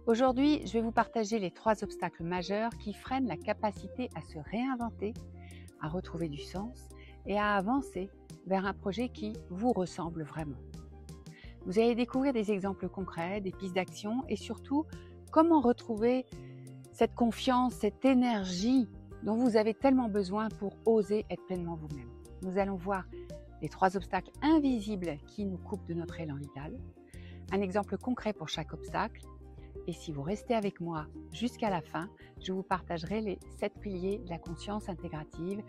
Aujourd'hui, je vais vous partager les 3 obstacles majeurs qui freinent la capacité à se réinventer, à retrouver du sens et à avancer vers un projet qui vous ressemble vraiment. Vous allez découvrir des exemples concrets, des pistes d'action et surtout comment retrouver cette confiance, cette énergie dont vous avez tellement besoin pour oser être pleinement vous-même. Nous allons voir les 3 obstacles invisibles qui nous coupent de notre élan vital, un exemple concret pour chaque obstacle. Et si vous restez avec moi jusqu'à la fin, je vous partagerai les 7 piliers de la conscience intégrative,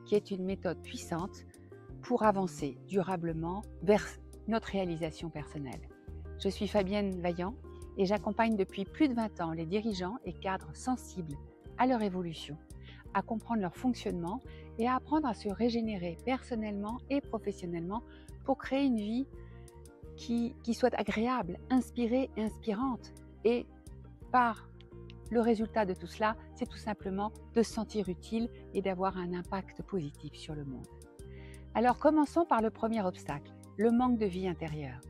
qui est une méthode puissante pour avancer durablement vers notre réalisation personnelle. Je suis Fabienne Vaillant et j'accompagne depuis plus de 20 ans les dirigeants et cadres sensibles à leur évolution, à comprendre leur fonctionnement et à apprendre à se régénérer personnellement et professionnellement pour créer une vie qui soit agréable, inspirée et inspirante. Et par le résultat de tout cela, c'est tout simplement de se sentir utile et d'avoir un impact positif sur le monde. Alors commençons par le premier obstacle, le manque de vie intérieure.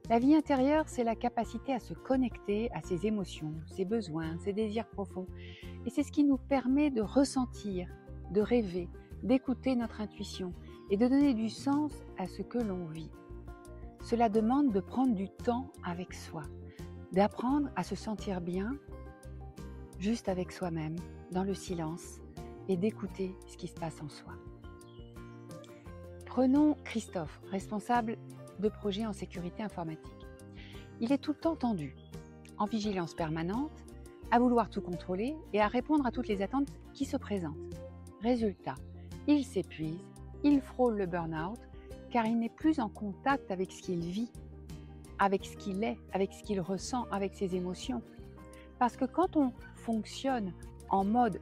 La vie intérieure, c'est la capacité à se connecter à ses émotions, ses besoins, ses désirs profonds. Et c'est ce qui nous permet de ressentir, de rêver, d'écouter notre intuition et de donner du sens à ce que l'on vit. Cela demande de prendre du temps avec soi, d'apprendre à se sentir bien, juste avec soi-même, dans le silence, et d'écouter ce qui se passe en soi. Prenons Christophe, responsable de projet en sécurité informatique. Il est tout le temps tendu, en vigilance permanente, à vouloir tout contrôler et à répondre à toutes les attentes qui se présentent. Résultat, il s'épuise, il frôle le burn-out, car il n'est plus en contact avec ce qu'il vit, avec ce qu'il est, avec ce qu'il ressent, avec ses émotions. Parce que quand on fonctionne en mode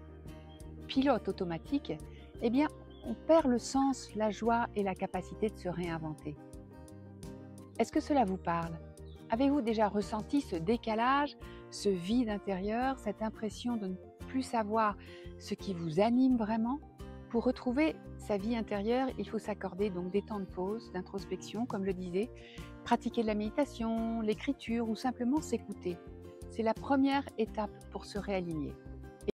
pilote automatique, eh bien, on perd le sens, la joie et la capacité de se réinventer. Est-ce que cela vous parle? Avez-vous déjà ressenti ce décalage, ce vide intérieur, cette impression de ne plus savoir ce qui vous anime vraiment? Pour retrouver sa vie intérieure, il faut s'accorder donc des temps de pause, d'introspection, comme je disais, pratiquer de la méditation, l'écriture ou simplement s'écouter. C'est la première étape pour se réaligner.